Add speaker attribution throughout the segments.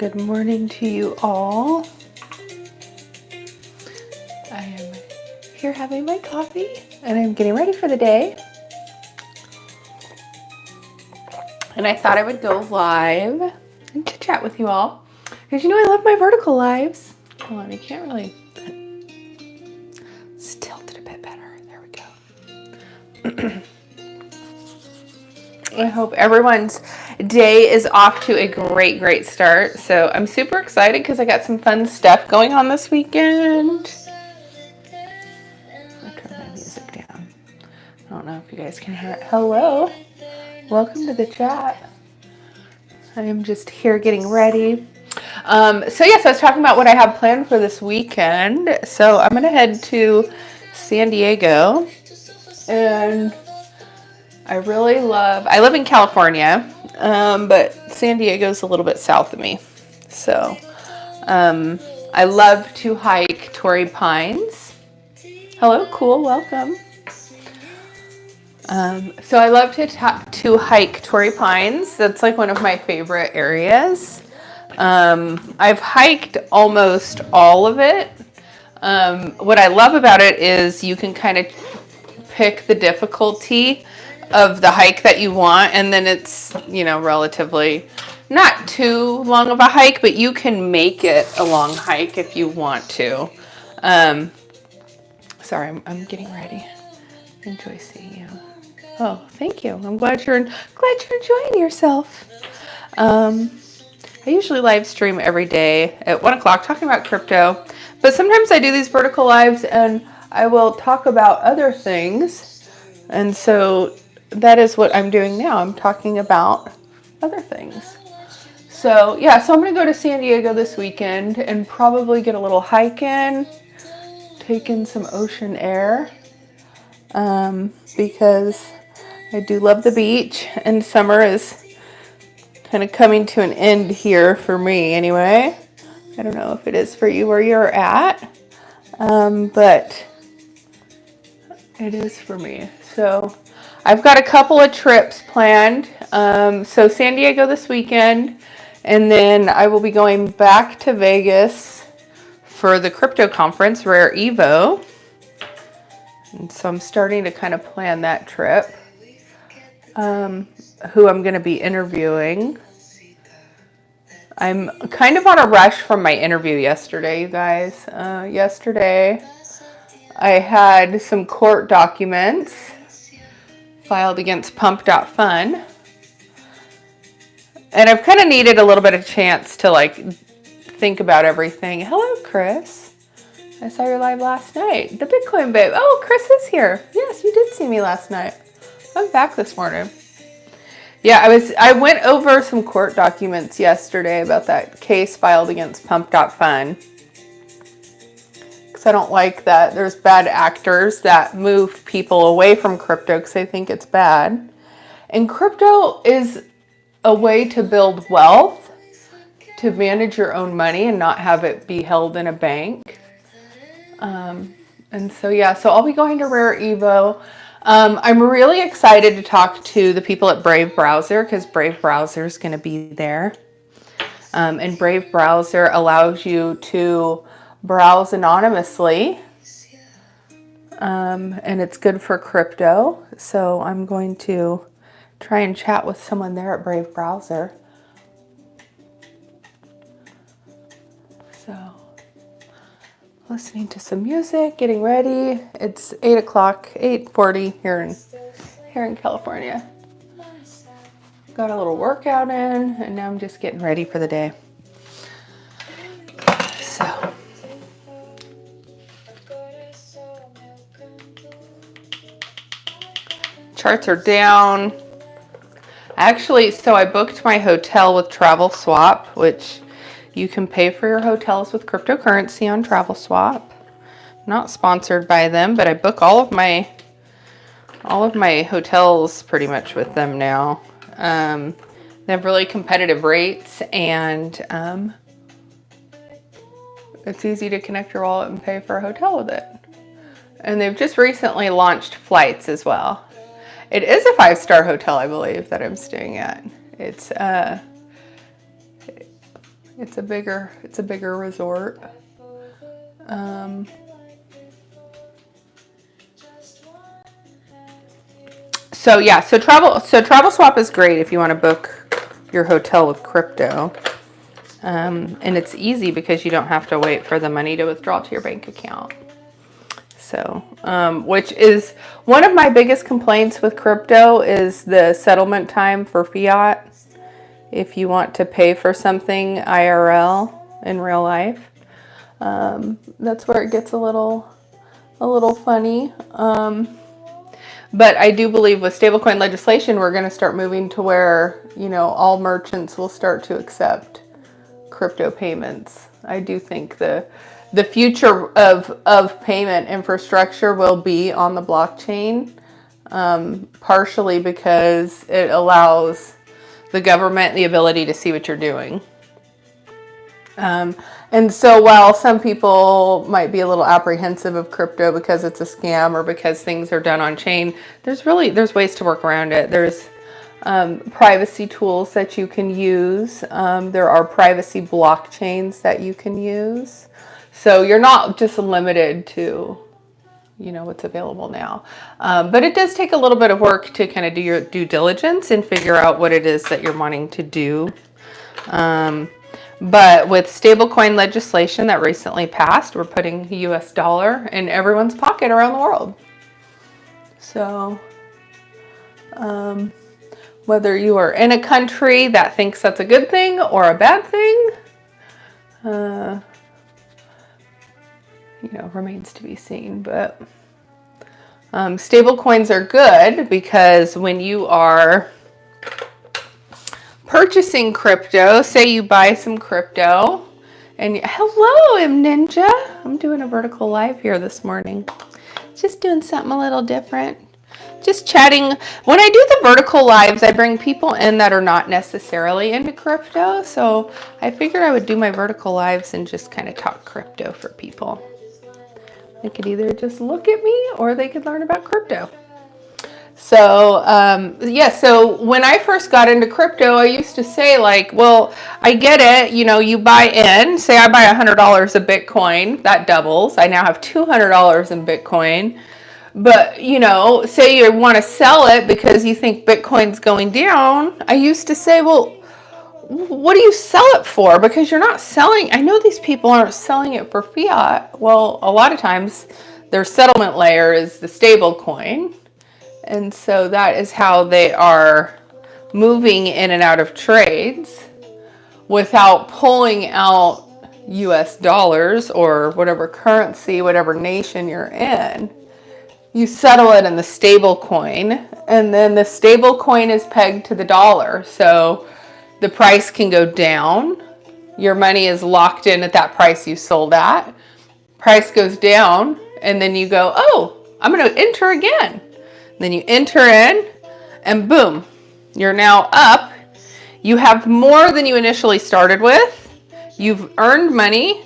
Speaker 1: Good morning to you all. I am here having my coffee and I'm getting ready for the day. And I thought I would go live and chit chat with you all. Because you know I love my vertical lives. Hold on, I can't really... It's tilted a bit better. There we go. I hope everyone's day is off to a great start. So I'm super excited because I got some fun stuff going on this weekend. I'll turn my music down. I don't know if you guys can hear it. Hello. Welcome to the chat. I am just here getting ready. So yes, I was talking about what I have planned for this weekend. So I'm going to head to San Diego, and I live in California, but San Diego's a little bit south of me. So I love to hike Torrey Pines. Hello, cool, welcome. So I love to hike Torrey Pines. That's like one of my favorite areas. I've hiked almost all of it. What I love about it is you can kind of pick the difficulty of the hike that you want, and then it's, relatively not too long of a hike, but you can make it a long hike if you want to. Sorry, I'm getting ready. Enjoy seeing you. Oh, thank you. I'm glad you're enjoying yourself. I usually live stream every day at 1 o'clock talking about crypto, but sometimes I do these vertical lives and I will talk about other things. And so that is what I'm doing now. I'm talking about other things. So yeah, so I'm going to go to San Diego this weekend and probably get a little hike in, take in some ocean air, because I do love the beach, and summer is kind of coming to an end here for me anyway. I don't know if it is for you where you're at, but it is for me. So I've got a couple of trips planned. So San Diego this weekend, and then I will be going back to Vegas for the crypto conference, Rare Evo. And so I'm starting to kind of plan that trip. Who I'm going to be interviewing. I'm kind of on a rush from my interview yesterday, you guys. Yesterday, I had some court documents filed against Pump.Fun. And I've kind of needed a little bit of chance to think about everything. Hello, Chris. I saw your live last night. The Bitcoin babe. Oh, Chris is here. Yes, you did see me last night. I'm back this morning. Yeah, I went over some court documents yesterday about that case filed against Pump.Fun. Because I don't like that there's bad actors that move people away from crypto because they think it's bad. And crypto is a way to build wealth, to manage your own money and not have it be held in a bank. And so, yeah, so I'll be going to Rare Evo. I'm really excited to talk to the people at Brave Browser because Brave Browser is going to be there. And Brave Browser allows you to browse anonymously. And it's good for crypto. So I'm going to try and chat with someone there at Brave Browser. So, listening to some music, getting ready. It's 8 o'clock, 8:40 here in California. Got a little workout in, and now I'm just getting ready for the day. So, charts are down. Actually, so I booked my hotel with TravelSwap, which you can pay for your hotels with cryptocurrency on TravelSwap. Not sponsored by them, but I book all of my hotels pretty much with them now. They have really competitive rates, and it's easy to connect your wallet and pay for a hotel with it. And they've just recently launched flights as well. It is a 5-star hotel, I believe, that I'm staying at. It's a bigger resort. So yeah, so Travel Swap is great if you want to book your hotel with crypto. And it's easy because you don't have to wait for the money to withdraw to your bank account. So, which is one of my biggest complaints with crypto is the settlement time for fiat. If you want to pay for something IRL in real life, that's where it gets a little funny. But I do believe with stablecoin legislation, we're going to start moving to where, all merchants will start to accept crypto payments. I do think the future of payment infrastructure will be on the blockchain, partially because it allows the government the ability to see what you're doing. And so while some people might be a little apprehensive of crypto because it's a scam or because things are done on chain, there's ways to work around it. There's privacy tools that you can use. There are privacy blockchains that you can use. So you're not just limited to, what's available now. But it does take a little bit of work to kind of do your due diligence and figure out what it is that you're wanting to do. But with stablecoin legislation that recently passed, we're putting the US dollar in everyone's pocket around the world. So, whether you are in a country that thinks that's a good thing or a bad thing, remains to be seen. But stable coins are good because when you are purchasing crypto, say you buy some crypto, and hello, M Ninja. I'm doing a vertical live here this morning. Just doing something a little different. Just chatting. When I do the vertical lives, I bring people in that are not necessarily into crypto. So I figured I would do my vertical lives and just kind of talk crypto for people. They could either just look at me or they could learn about crypto. So, so when I first got into crypto, I used to say well, I get it. You buy in, say I buy $100 of Bitcoin, that doubles. I now have $200 in Bitcoin. But, say you want to sell it because you think Bitcoin's going down. I used to say, well, what do you sell it for? Because you're not selling. I know these people aren't selling it for fiat. Well, a lot of times their settlement layer is the stable coin. And so that is how they are moving in and out of trades without pulling out US dollars or whatever currency, whatever nation you're in. You settle it in the stable coin, and then the stable coin is pegged to the dollar. So the price can go down. Your money is locked in at that price you sold at. Price goes down, and then you go, oh, I'm going to enter again. Then you enter in, and boom, you're now up. You have more than you initially started with. You've earned money,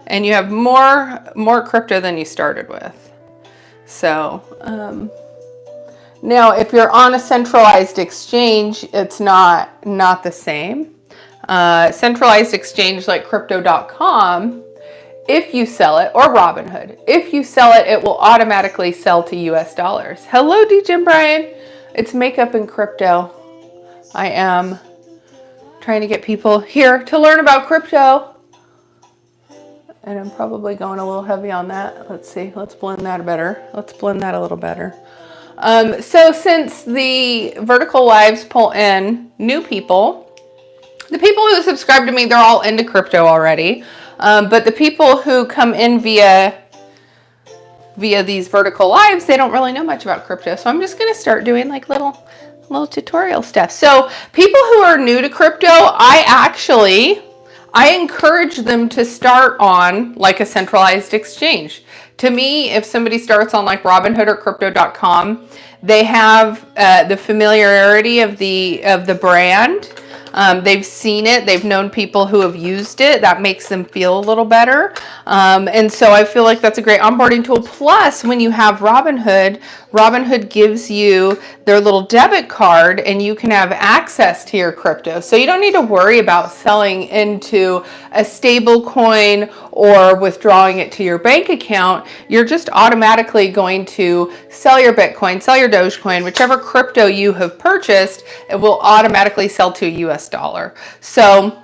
Speaker 1: and you have more crypto than you started with. So now, if you're on a centralized exchange, it's not the same. Centralized exchange like Crypto.com. If you sell it, or Robinhood, if you sell it, it will automatically sell to US dollars. Hello, DJ Brian. It's Makeup and Crypto. I am trying to get people here to learn about crypto. And I'm probably going a little heavy on that. Let's see. Let's blend that better. Let's blend that a little better. So since the vertical lives pull in new people, the people who subscribe to me, they're all into crypto already. But the people who come in via these vertical lives, they don't really know much about crypto. So I'm just going to start doing little tutorial stuff. So people who are new to crypto, I encourage them to start on a centralized exchange. To me, if somebody starts on Robinhood or Crypto.com, they have the familiarity of the brand. They've seen it. They've known people who have used it. That makes them feel a little better. And so I feel like that's a great onboarding tool. Plus, when you have Robinhood, Robinhood gives you their little debit card and you can have access to your crypto. So you don't need to worry about selling into a stable coin or withdrawing it to your bank account. You're just automatically going to sell your Bitcoin, sell your Dogecoin, whichever crypto you have purchased, it will automatically sell to a US dollar. So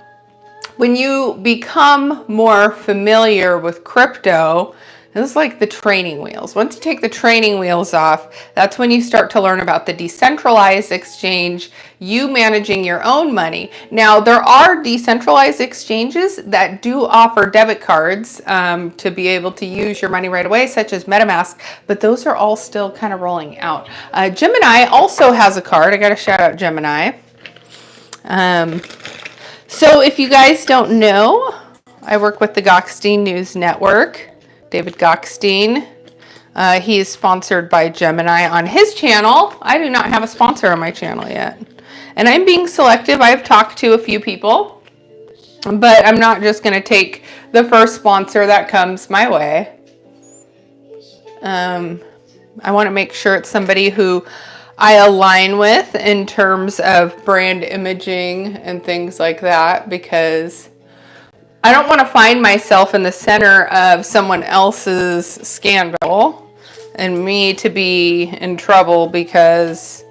Speaker 1: when you become more familiar with crypto, this is like the training wheels. Once you take the training wheels off, that's when you start to learn about the decentralized exchange, you managing your own money. Now, there are decentralized exchanges that do offer debit cards to be able to use your money right away, such as MetaMask, but those are all still kind of rolling out. Gemini also has a card. I got to shout out Gemini. So if you guys don't know, I work with the Gokhshtein News Network. David Gokhshtein. He is sponsored by Gemini on his channel. I do not have a sponsor on my channel yet. And I'm being selective. I've talked to a few people, but I'm not just going to take the first sponsor that comes my way. I want to make sure it's somebody who I align with in terms of brand imaging and things like that, because I don't want to find myself in the center of someone else's scandal and me to be in trouble because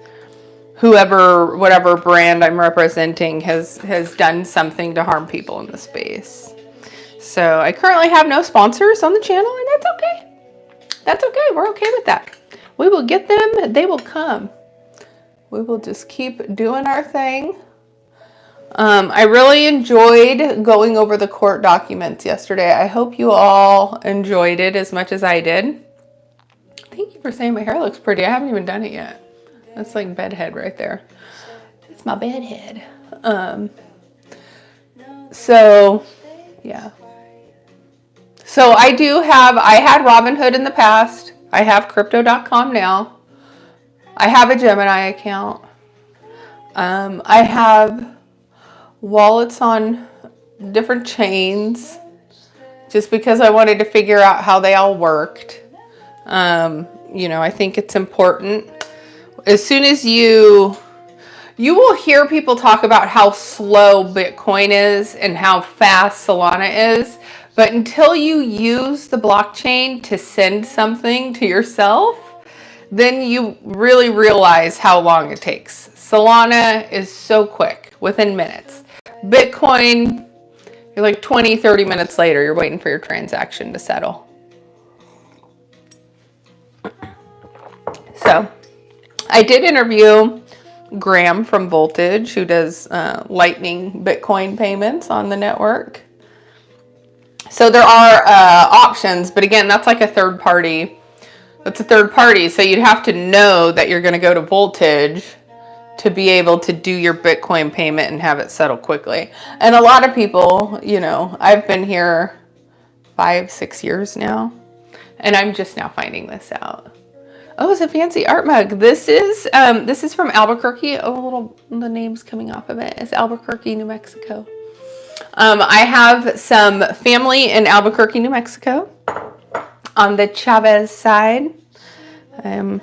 Speaker 1: whatever brand I'm representing has done something to harm people in the space. So I currently have no sponsors on the channel, and that's okay. That's okay. We're okay with that. We will get them. They will come. We will just keep doing our thing. I really enjoyed going over the court documents yesterday. I hope you all enjoyed it as much as I did. Thank you for saying my hair looks pretty. I haven't even done it yet. That's like bedhead right there. It's my bedhead. So, yeah. So I had Robinhood in the past. I have Crypto.com now. I have a Gemini account. I have wallets on different chains just because I wanted to figure out how they all worked. I think it's important. As soon as you will hear people talk about how slow Bitcoin is and how fast Solana is, but until you use the blockchain to send something to yourself, then you really realize how long it takes. Solana is so quick, within minutes. Bitcoin, you're like 20, 30 minutes later, you're waiting for your transaction to settle. So I did interview Graham from Voltage, who does Lightning Bitcoin payments on the network. So there are options, but again, that's like a third party. That's a third party. So you'd have to know that you're going to go to Voltage to be able to do your Bitcoin payment and have it settle quickly. And a lot of people, I've been here 5-6 years now, and I'm just now finding this out. Oh, it's a fancy art mug. This is from Albuquerque. Oh, the name's coming off of it. It's Albuquerque, New Mexico. I have some family in Albuquerque, New Mexico. On the Chavez side, I'm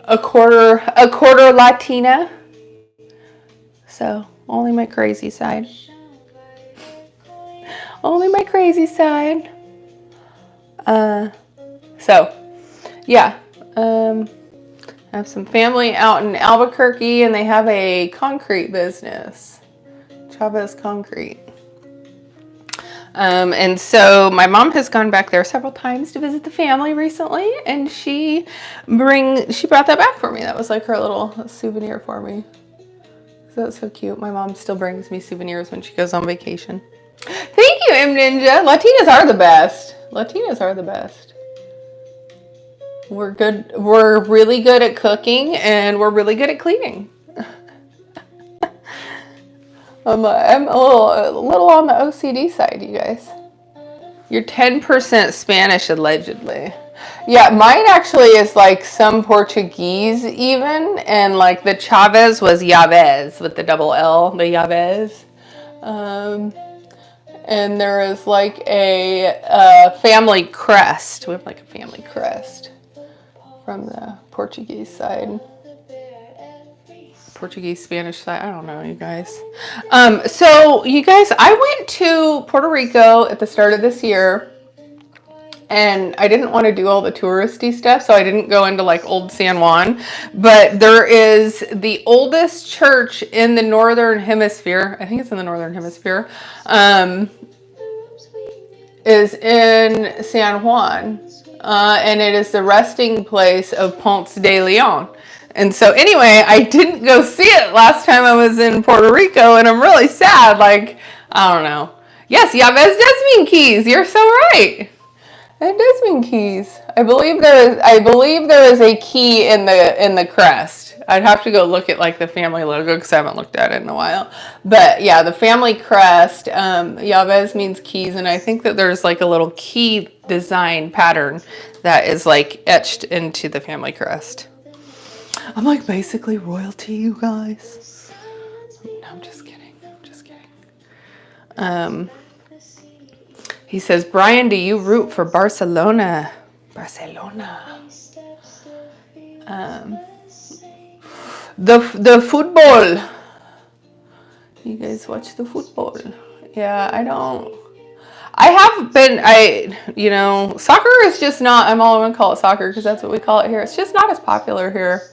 Speaker 1: a quarter Latina, so only my crazy side. Only my crazy side. So, yeah. I have some family out in Albuquerque, and they have a concrete business, Chavez Concrete. And so my mom has gone back there several times to visit the family recently, and she brought that back for me. That was like her little souvenir for me. So that's so cute. My mom still brings me souvenirs when she goes on vacation. Thank you, M Ninja. Latinas are the best. Latinas are the best. We're good. We're really good at cooking, and we're really good at cleaning. I'm a little on the OCD side, you guys. You're 10% Spanish, allegedly. Yeah, mine actually is like some Portuguese even, and like the Chavez was Yavez with the double L, the Yavez. Um, and there is like a family crest. We have like a family crest from the Portuguese side. Portuguese, Spanish side. I don't know, you guys. So you guys, I went to Puerto Rico at the start of this year, and I didn't want to do all the touristy stuff, so I didn't go into like Old San Juan. But there is the oldest church in the Northern Hemisphere. I think it's in the Northern Hemisphere. Is in San Juan, and it is the resting place of Ponce de Leon. And so, anyway, I didn't go see it last time I was in Puerto Rico, and I'm really sad. Like, I don't know. Yes, Yavez does mean keys. You're so right. It does mean keys. I believe there is. I believe there is a key in the crest. I'd have to go look at like the family logo because I haven't looked at it in a while. But yeah, the family crest. Yavez means keys, and I think that there's like a little key design pattern that is like etched into the family crest. I'm like basically royalty, you guys. No, I'm just kidding. I'm just kidding. He says, Brian, do you root for Barcelona? Barcelona. The football. You guys watch the football? Yeah, I don't. I have been, soccer is just not, I'm all going to call it soccer because that's what we call it here. It's just not as popular here.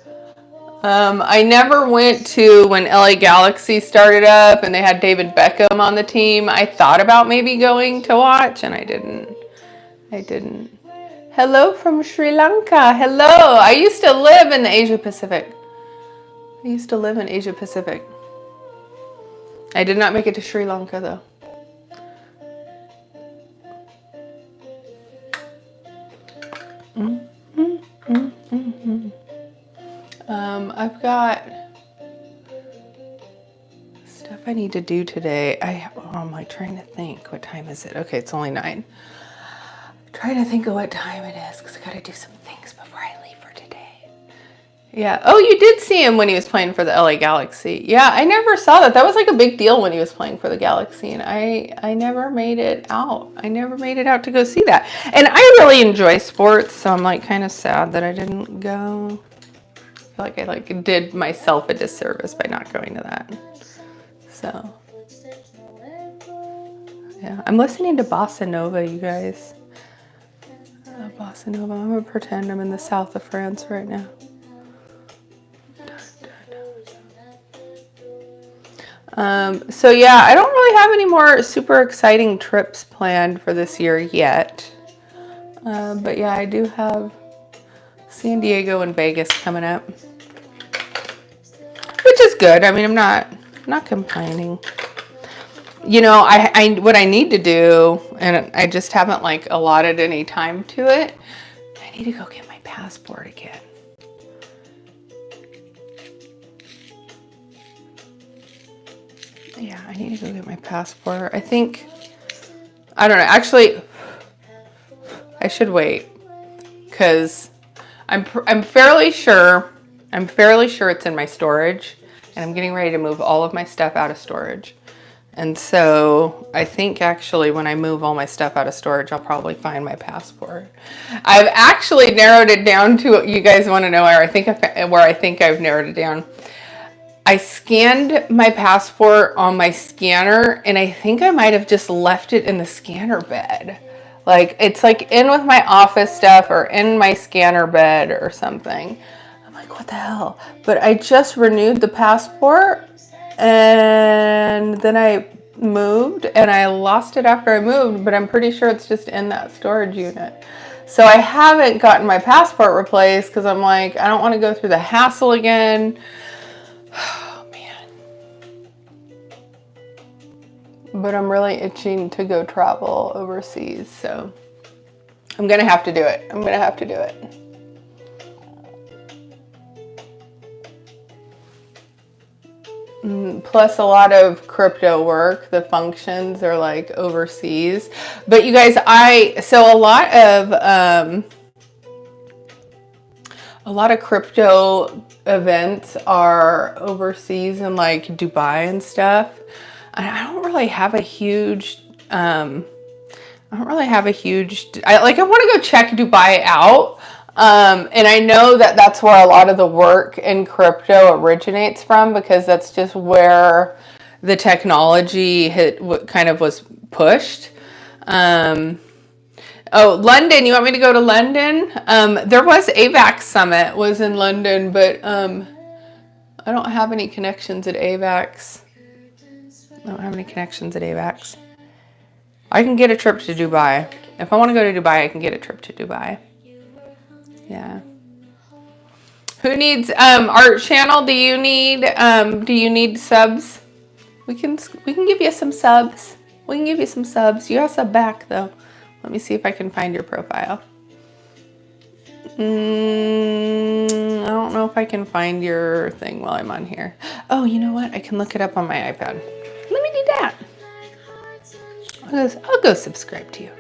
Speaker 1: I never went to when LA Galaxy started up and they had David Beckham on the team. I thought about maybe going to watch and I didn't. Hello from Sri Lanka. Hello. I used to live in the Asia Pacific. I did not make it to Sri Lanka though. I've got stuff I need to do today. I'm like trying to think. What time is it? Okay, it's only 9. Trying to think of what time it is because I got to do some things before I leave for today. Yeah. Oh, you did see him when he was playing for the LA Galaxy. Yeah, I never saw that. That was like a big deal when he was playing for the Galaxy, and I never made it out. I never made it out to go see that. And I really enjoy sports, so I'm like kind of sad that I didn't go. I feel like I did myself a disservice by not going to that. So yeah, I'm listening to Bossa Nova, you guys. Bossa Nova. I'm gonna pretend I'm in the south of France right now. So yeah, I don't really have any more super exciting trips planned for this year yet. But yeah, I do have San Diego and Vegas coming up, which is good. I mean, I'm not complaining. You know, I what I need to do, and I just haven't like allotted any time to it. I need to go get my passport again. Yeah, I need to go get my passport. I think, I don't know. Actually, I should wait because I'm fairly sure it's in my storage, and I'm getting ready to move all of my stuff out of storage. And so I think actually when I move all my stuff out of storage, I'll probably find my passport. I've actually narrowed it down to, you guys want to know where I think I've narrowed it down. I scanned my passport on my scanner, and I think I might have just left it in the scanner bed. Like it's like in with my office stuff or in my scanner bed or something. I'm like, what the hell? But I just renewed the passport. And then I moved and I lost it after I moved, but I'm pretty sure it's just in that storage unit. So I haven't gotten my passport replaced because I'm like, I don't want to go through the hassle again. Oh, man. But I'm really itching to go travel overseas. So I'm going to have to do it. Plus a lot of crypto work. The functions are like overseas. But you guys, so a lot of a lot of crypto events are overseas in like Dubai and stuff. And I don't really have a huge, I want to go check Dubai out. And I know that that's where a lot of the work in crypto originates from, because that's just where the technology kind of was pushed. Oh, London. You want me to go to London? There was AVAX Summit was in London, but I don't have any connections at AVAX. I can get a trip to Dubai. If I want to go to Dubai, I can get a trip to Dubai. Yeah. Who needs art channel? Do you need subs? We can give you some subs. We can give you some subs. You have sub back though. Let me see if I can find your profile. I don't know if I can find your thing while I'm on here. Oh, you know what? I can look it up on my iPad. Let me do that. I'll go subscribe to you.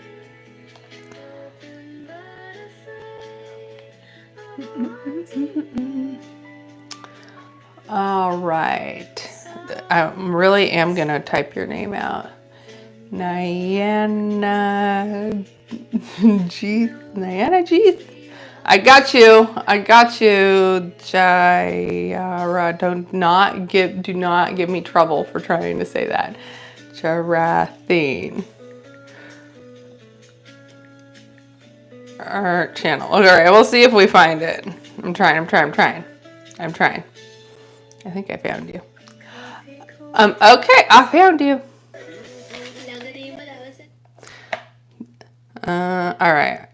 Speaker 1: All right. I really am going to type your name out. Nayana Jeeth. I got you, Jayara. Do not give me trouble for trying to say that. Jarathine. Art channel. All right, we'll see if we find it. I'm trying. I think I found you. Okay, I found you. All right.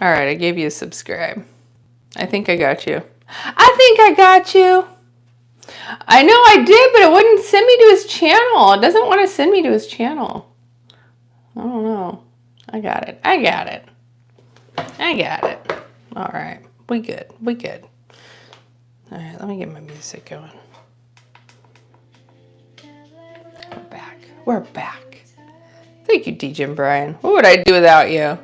Speaker 1: I gave you a subscribe. I think I got you. I know I did, but it wouldn't send me to his channel. It doesn't want to send me to his channel. I don't know. I got it. All right. We good. All right, let me get my music going. We're back. Thank you, DJ Brian. What would I do without you?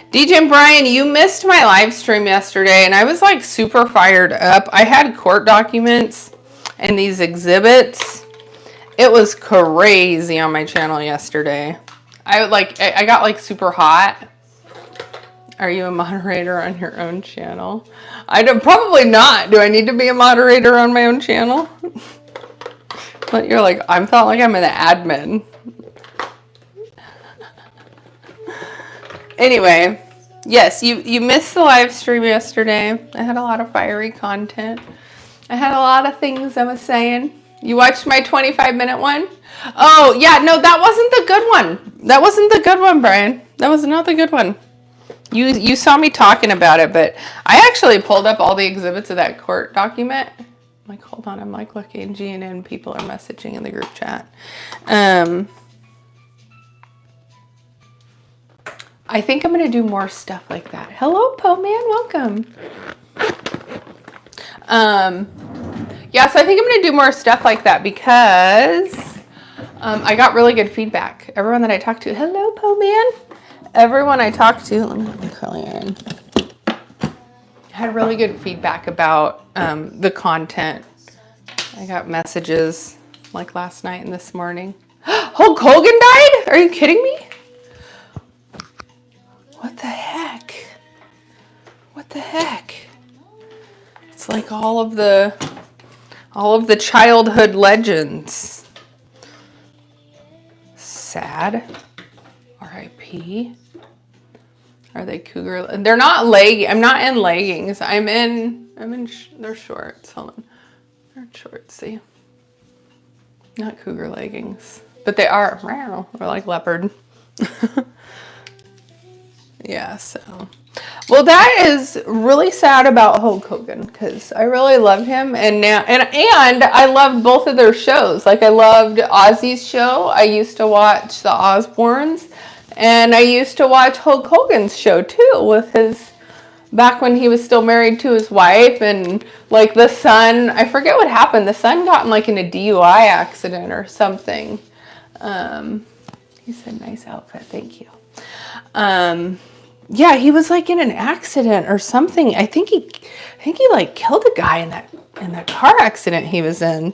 Speaker 1: DJ Brian, you missed my live stream yesterday, and I was like super fired up. I had court documents and these exhibits. It was crazy on my channel yesterday. I got like super hot. Are you a moderator on your own channel? Probably not. Do I need to be a moderator on my own channel? But you're like, I felt like I'm an admin. Anyway, yes, you missed the live stream yesterday. I had a lot of fiery content. I had a lot of things I was saying. You watched my 25-minute one? Oh, yeah, no, that wasn't the good one, Brian. That was not the good one. You saw me talking about it, but I actually pulled up all the exhibits of that court document. I'm like, hold on, I'm like looking, GNN people are messaging in the group chat. I think I'm gonna do more stuff like that. Hello, Po Man, welcome. Yeah, so I think I'm gonna do more stuff like that because I got really good feedback. Everyone that I talked to, hello, Po Man. Everyone I talked to, let me get my curly iron. Had really good feedback about the content. I got messages like last night and this morning. Hulk Hogan died? Are you kidding me? What the heck? It's like all of the childhood legends. Sad. R.I.P. Are they cougar? They're not I'm not in leggings. I'm in they're shorts. Hold on. They're shorts, see? Not cougar leggings. But they are. They're like leopard. Yeah, so. Well, that is really sad about Hulk Hogan because I really loved him, and I loved both of their shows. Like I loved Ozzy's show. I used to watch the Osbournes, and I used to watch Hulk Hogan's show too with his back when he was still married to his wife, and like the son. I forget what happened. The son got in like in a DUI accident or something. He said, "Nice outfit, thank you." yeah, he was like in an accident or something. I think he like killed a guy in that car accident he was in.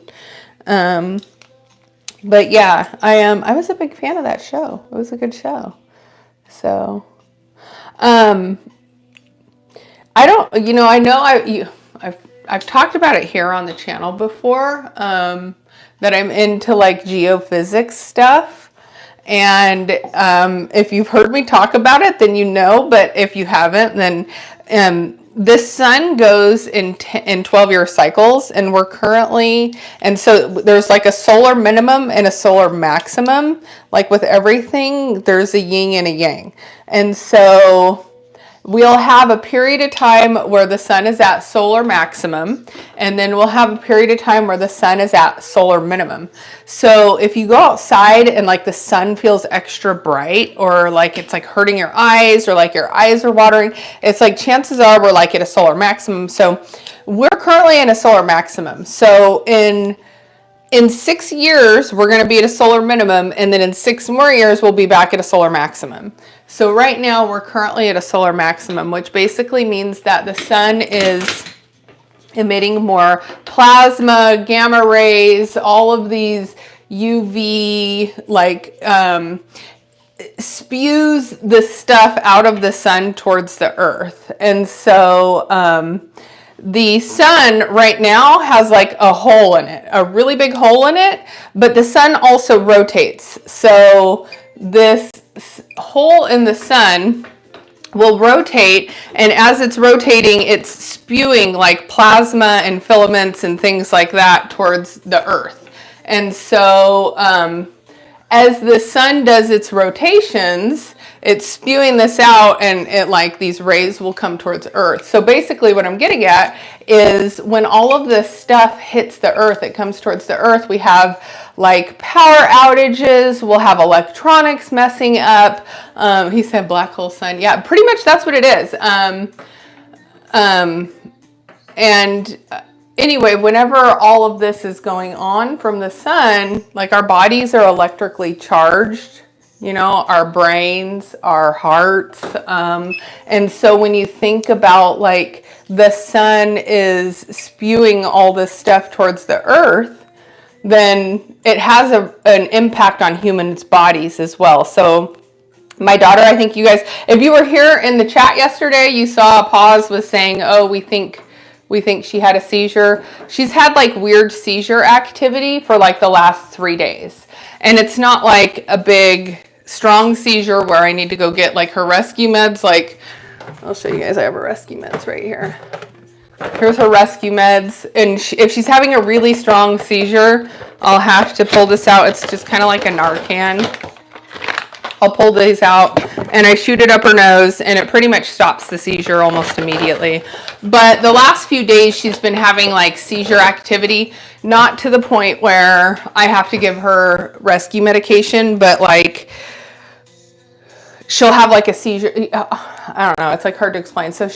Speaker 1: Um, but yeah, I was a big fan of that show. It was a good show. So, um, I don't, I know I've talked about it here on the channel before, that I'm into like geophysics stuff. And if you've heard me talk about it, then you know. But if you haven't, then the sun goes in 12-year cycles, and we're currently, and so there's like a solar minimum and a solar maximum. Like with everything, there's a yin and a yang. And so we'll have a period of time where the sun is at solar maximum, and then we'll have a period of time where the sun is at solar minimum. So if you go outside and like the sun feels extra bright, or like it's like hurting your eyes, or like your eyes are watering, it's like chances are we're like at a solar maximum. So we're currently in a solar maximum. So in 6 years, we're going to be at a solar minimum, and then in 6 more years, we'll be back at a solar maximum. So right now, we're currently at a solar maximum, which basically means that the sun is emitting more plasma, gamma rays, all of these UV, like, spews the stuff out of the sun towards the earth. And so, the sun right now has like a hole in it, a really big hole in it, but the sun also rotates. So this hole in the sun will rotate, and as it's rotating, it's spewing like plasma and filaments and things like that towards the earth. And so as the sun does its rotations, it's spewing this out, and it like these rays will come towards earth. So basically what I'm getting at is when all of this stuff hits the earth, it comes towards the earth, we have like power outages, we'll have electronics messing up. He said black hole sun. Yeah, pretty much that's what it is. And anyway, whenever all of this is going on from the sun, like our bodies are electrically charged, our brains, our hearts. And so when you think about like the sun is spewing all this stuff towards the earth, then it has an impact on humans' bodies as well. So my daughter, I think you guys, if you were here in the chat yesterday, you saw Paz was saying, oh, we think she had a seizure. She's had like weird seizure activity for like the last 3 days. And it's not like a big, strong seizure where I need to go get like her rescue meds. Like, I'll show you guys, I have her rescue meds right here. Here's her rescue meds. And if she's having a really strong seizure, I'll have to pull this out. It's just kind of like a Narcan. I'll pull these out and I shoot it up her nose, and it pretty much stops the seizure almost immediately. But the last few days she's been having like seizure activity, not to the point where I have to give her rescue medication, but like she'll have like a seizure. I don't know, it's like hard to explain. So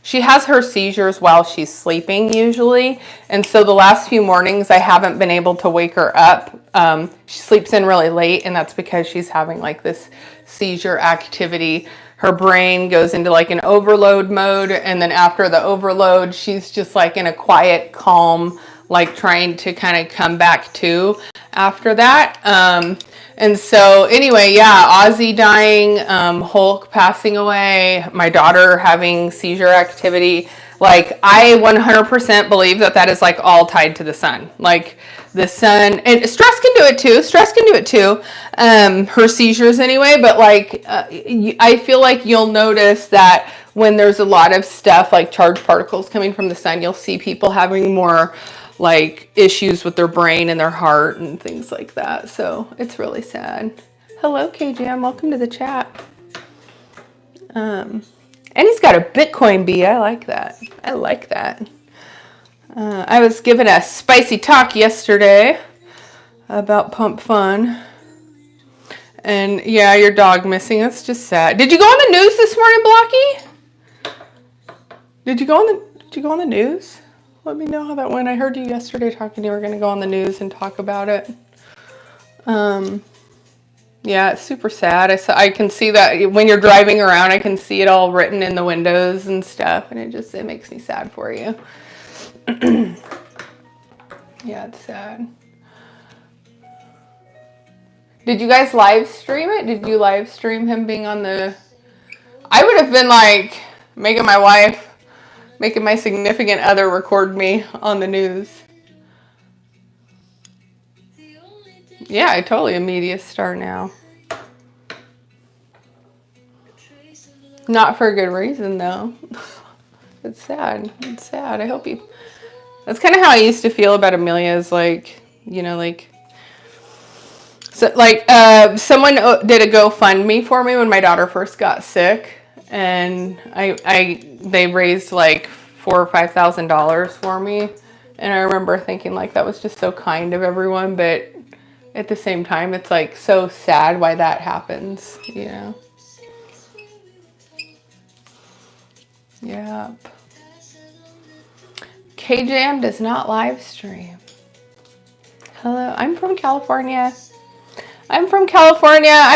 Speaker 1: she has her seizures while she's sleeping usually. And so the last few mornings I haven't been able to wake her up. She sleeps in really late, and that's because she's having like this seizure activity. Her brain goes into like an overload mode, and then after the overload, she's just like in a quiet, calm, like trying to kind of come back to after that. And so anyway, yeah, Ozzy dying, Hulk passing away, my daughter having seizure activity. Like, I 100% believe that is like all tied to the sun. Like the sun, and stress can do it too. Her seizures anyway, but like, I feel like you'll notice that when there's a lot of stuff like charged particles coming from the sun, you'll see people having more like issues with their brain and their heart and things like that. So it's really sad. Hello, KJM. Welcome to the chat. And he's got a Bitcoin bee. I like that. I was given a spicy talk yesterday about Pump Fun. And yeah, your dog missing. That's just sad. Did you go on the news this morning, Blocky? Did you go on the news? Let me know how that went. I heard you yesterday talking. You were going to go on the news and talk about it. Yeah, it's super sad. I can see that when you're driving around, I can see it all written in the windows and stuff, and it makes me sad for you. Yeah, it's sad. Did you guys live stream it? Did you live stream him being on the... I would have been like making my significant other record me on the news. Yeah, I totally a media star now. Not for a good reason, though. It's sad. It's sad. I hope you... That's kind of how I used to feel about Amelia, is like, like... So, like, someone did a GoFundMe for me when my daughter first got sick. And they raised like $4,000 or $5,000 for me. And I remember thinking, like, that was just so kind of everyone. But at the same time, it's like so sad why that happens, Yep. KJM does not live stream. Hello, I'm from California. I'm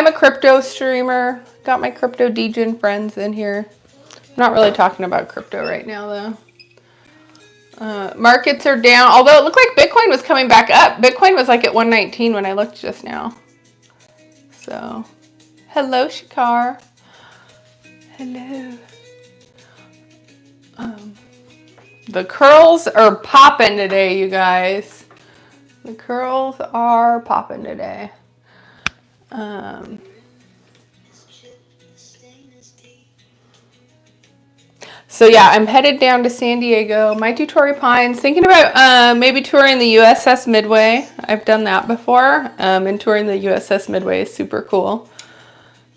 Speaker 1: a crypto streamer. Got my crypto degen friends in here. I'm not really talking about crypto right now, though. Markets are down, although it looked like Bitcoin was coming back up. Bitcoin was like at 119 when I looked just now. So, hello, Shakar. Hello. The curls are popping today, you guys. The curls are popping today. So yeah, I'm headed down to San Diego. Mighty Torrey Pines. Thinking about maybe touring the USS Midway. I've done that before. And touring the USS Midway is super cool.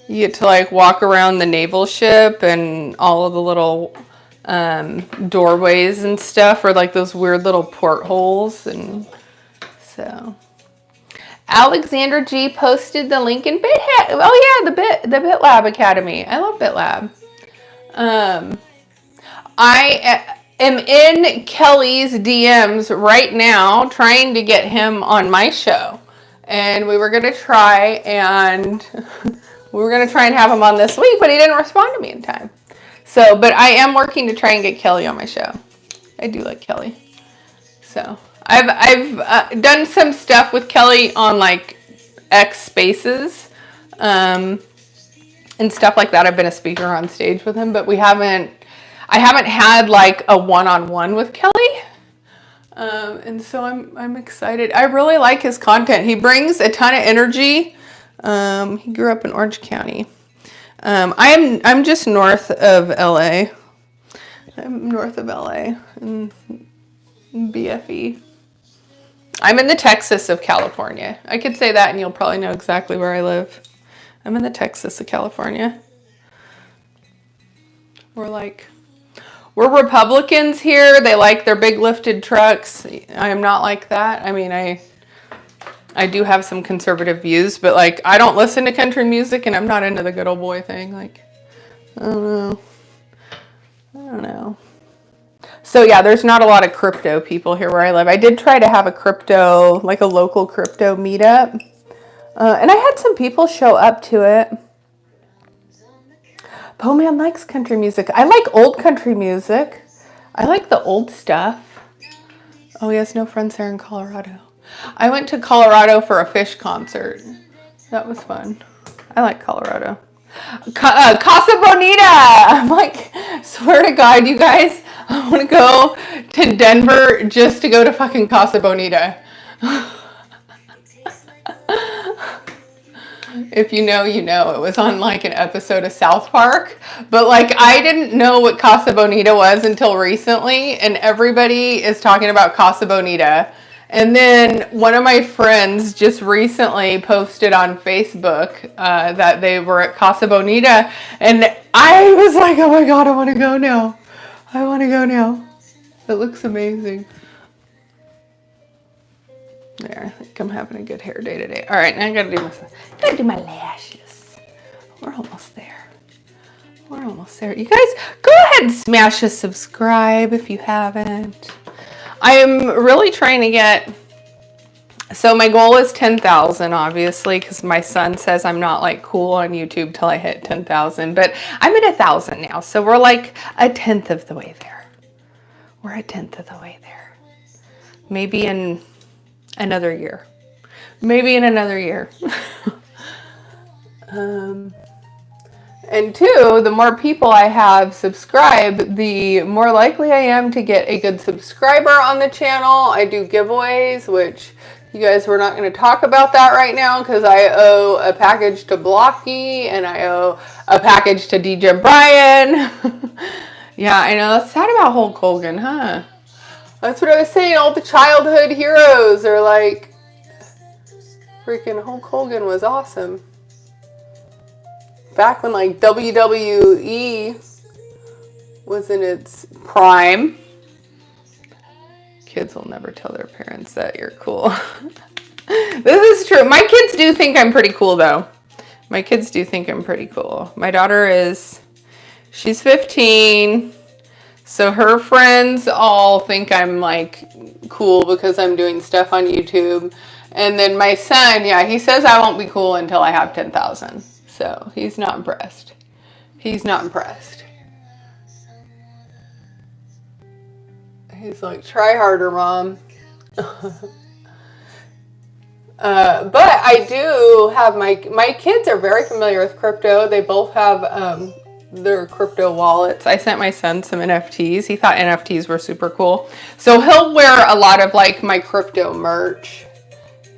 Speaker 1: You get to like walk around the naval ship and all of the little doorways and stuff, or like those weird little portholes, and so Alexander G posted the link in BitHat. Oh yeah, the BitLab Academy. I love BitLab. I am in Kelly's DMs right now trying to get him on my show, and we were gonna try and have him on this week, but he didn't respond to me in time. So, but I am working to try and get Kelly on my show. I do like Kelly. So, I've done some stuff with Kelly on like X Spaces, and stuff like that. I've been a speaker on stage with him, but I haven't had like a one-on-one with Kelly. And so I'm excited. I really like his content. He brings a ton of energy. He grew up in Orange County. I'm just north of LA. I'm north of LA in BFE. I'm in the Texas of California. I could say that and you'll probably know exactly where I live. I'm in the Texas of California. We're Republicans here. They like their big lifted trucks. I am not like that. I mean, I do have some conservative views, but like I don't listen to country music and I'm not into the good old boy thing. Like, I don't know. So yeah, there's not a lot of crypto people here where I live. I did try to have a local crypto meetup. And I had some people show up to it. Bowman likes country music. I like old country music. I like the old stuff. Oh, he has no friends there in Colorado. I went to Colorado for a Fish concert. That was fun. I like Colorado. Casa Bonita! I'm like, swear to God, you guys, I want to go to Denver just to go to fucking Casa Bonita. If you know, you know. It was on like an episode of South Park. But like I didn't know what Casa Bonita was until recently. And everybody is talking about Casa Bonita. And then one of my friends just recently posted on Facebook that they were at Casa Bonita. And I was like, oh my God, I want to go now. I want to go now. It looks amazing. There, I think I'm having a good hair day today. All right, now I gotta do my lashes. We're almost there. We're almost there. You guys, go ahead and smash a subscribe if you haven't. I am really trying to get So my goal is 10,000, obviously, because my son says I'm not like cool on YouTube till I hit 10,000, but I'm at 1,000 now. So we're like a tenth of the way there. We're a tenth of the way there. Maybe in another year. Maybe in another year. And two, the more people I have subscribe, the more likely I am to get a good subscriber on the channel. I do giveaways, which you guys, we're not going to talk about that right now because I owe a package to Blocky and I owe a package to DJ Brian. Yeah, I know. That's sad about Hulk Hogan, huh? That's what I was saying. All the childhood heroes are like, freaking Hulk Hogan was awesome. Back when like WWE was in its prime. Kids will never tell their parents that you're cool. This is true. My kids do think I'm pretty cool though. My kids do think I'm pretty cool. My daughter she's 15. So her friends all think I'm like cool because I'm doing stuff on YouTube. And then my son, yeah, he says I won't be cool until I have 10,000. So he's not impressed. He's not impressed. He's like, try harder, Mom. But I do have my kids are very familiar with crypto. They both have their crypto wallets. I sent my son some NFTs. He thought NFTs were super cool. So he'll wear a lot of like my crypto merch.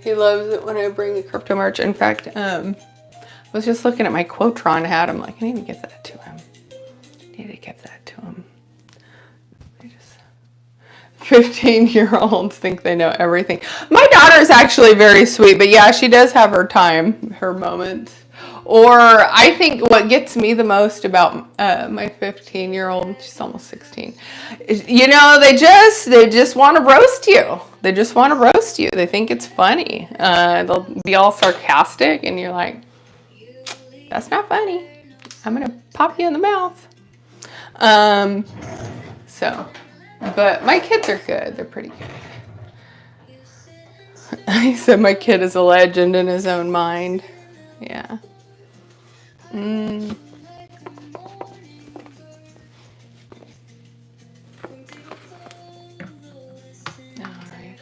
Speaker 1: He loves it when I bring the crypto merch. In fact, I was just looking at my Quotron hat. I'm like, I need to give that to him. 15-year-olds think they know everything. My daughter's actually very sweet, but yeah, she does have her time, her moments. Or I think what gets me the most about my 15-year-old, she's almost 16, is, you know, they just want to roast you. They just want to roast you. They think it's funny. They'll be all sarcastic, and you're like, that's not funny. I'm gonna pop you in the mouth. But my kids are good. They're pretty good. He said my kid is a legend in his own mind. Yeah. Alright,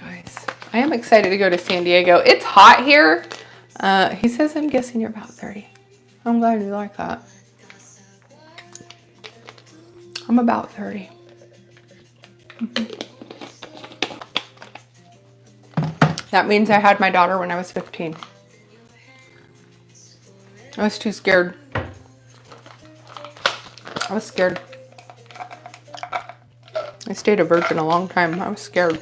Speaker 1: guys. I am excited to go to San Diego. It's hot here. He says I'm guessing you're about 30. I'm glad you like that. I'm about 30. That means I had my daughter when I was 15. I was too scared. I was scared. I stayed a virgin a long time. I was scared.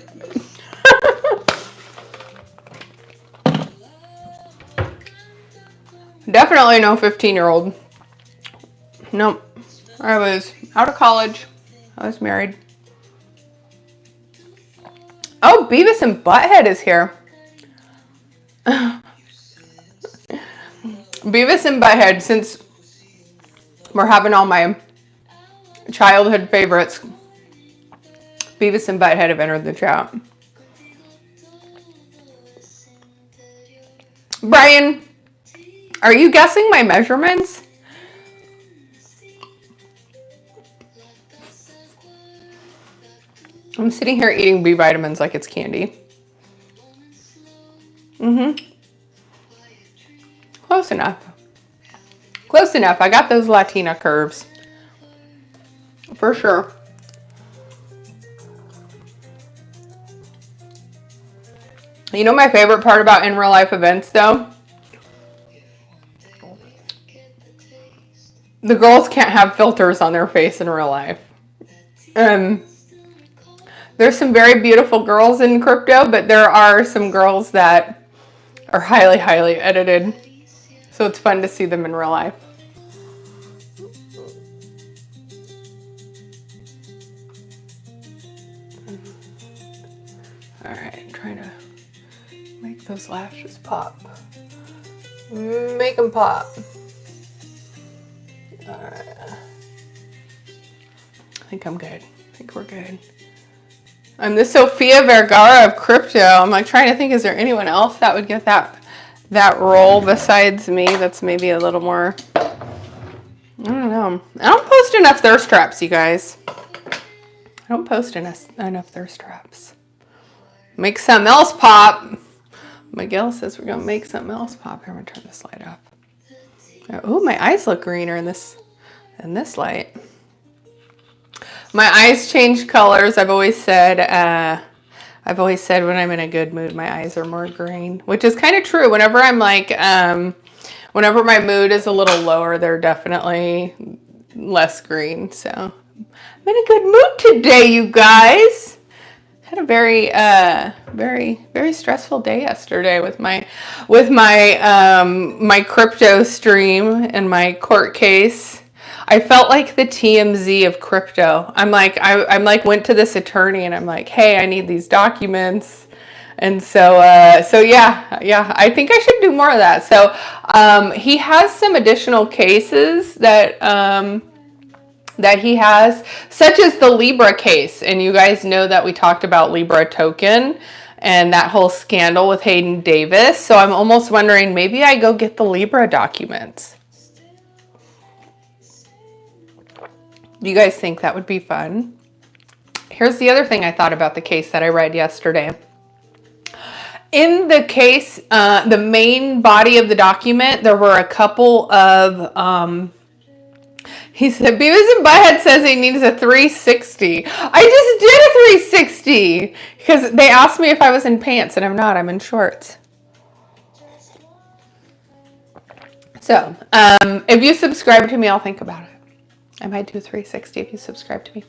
Speaker 1: Definitely no 15-year-old. Nope. I was out of college. I was married. Oh, Beavis and Butthead is here. Beavis and Butthead, since we're having all my childhood favorites, Beavis and Butthead have entered the chat. Brian, are you guessing my measurements? I'm sitting here eating B vitamins like it's candy. Close enough. Close enough. I got those Latina curves. For sure. You know my favorite part about in real life events though? The girls can't have filters on their face in real life. There's some very beautiful girls in crypto, but there are some girls that are highly, highly edited. So it's fun to see them in real life. All right, I'm trying to make those lashes pop. Make them pop. All right. I think I'm good. I think we're good. I'm the Sofia Vergara of crypto. I'm like trying to think, is there anyone else that would get that role besides me? That's maybe a little more. I don't know. I don't post enough thirst traps, you guys. I don't post enough thirst traps. Make something else pop. Miguel says we're gonna make something else pop. Here, I'm gonna turn this light off. Oh, my eyes look greener in this light. My eyes change colors. I've always said when I'm in a good mood, my eyes are more green, which is kind of true. Whenever I'm like, whenever my mood is a little lower, they're definitely less green. So I'm in a good mood today, you guys. Had a very, very stressful day yesterday with my my crypto stream and my court case. I felt like the TMZ of crypto. I'm like went to this attorney and I'm like, hey, I need these documents. And so yeah, I think I should do more of that. So he has some additional cases that that he has, such as the Libra case. And you guys know that we talked about Libra token and that whole scandal with Hayden Davis. So I'm almost wondering, maybe I go get the Libra documents. Do you guys think that would be fun? Here's the other thing I thought about the case that I read yesterday. In the case, the main body of the document, there were a couple of, he said, Beavis and Butthead says he needs a 360. I just did a 360 because they asked me if I was in pants and I'm not, I'm in shorts. So, if you subscribe to me, I'll think about it. I might do a 360 if you subscribe to me.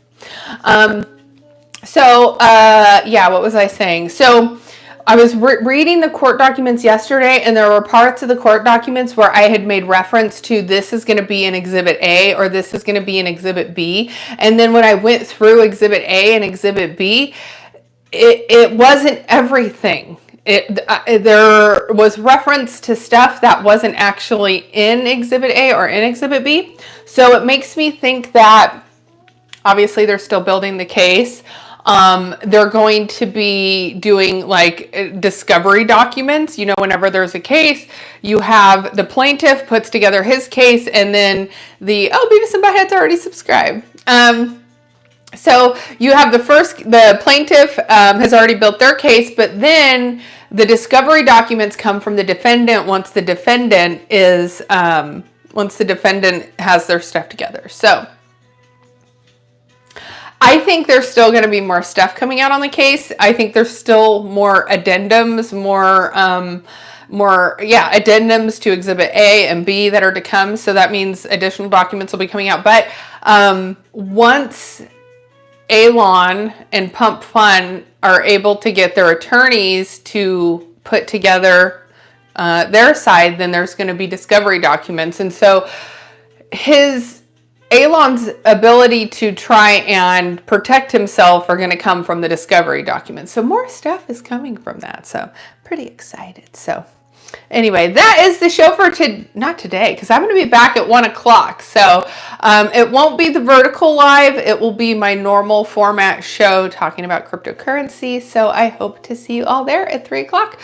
Speaker 1: Yeah, what was I saying? So I was reading the court documents yesterday, and there were parts of the court documents where I had made reference to this is going to be an Exhibit A or this is going to be an Exhibit B. And then when I went through Exhibit A and Exhibit B, it wasn't everything. There was reference to stuff that wasn't actually in Exhibit A or in Exhibit B. So it makes me think that obviously they're still building the case. They're going to be doing like discovery documents. You know, whenever there's a case, you have the plaintiff puts together his case and then Beavis and Butthead's already subscribed. So you have the plaintiff has already built their case, but then the discovery documents come from the defendant once the defendant has their stuff together. So I think there's still going to be more stuff coming out on the case. I think there's still more addendums, addendums to Exhibit A and B that are to come. So that means additional documents will be coming out. But once Elon and Pump Fun are able to get their attorneys to put together their side, then there's going to be discovery documents. And so Elon's ability to try and protect himself are going to come from the discovery documents. So more stuff is coming from that. So pretty excited. So anyway, that is the show for not today, because I'm going to be back at 1 o'clock. So it won't be the vertical live. It will be my normal format show talking about cryptocurrency. So I hope to see you all there at 3 o'clock.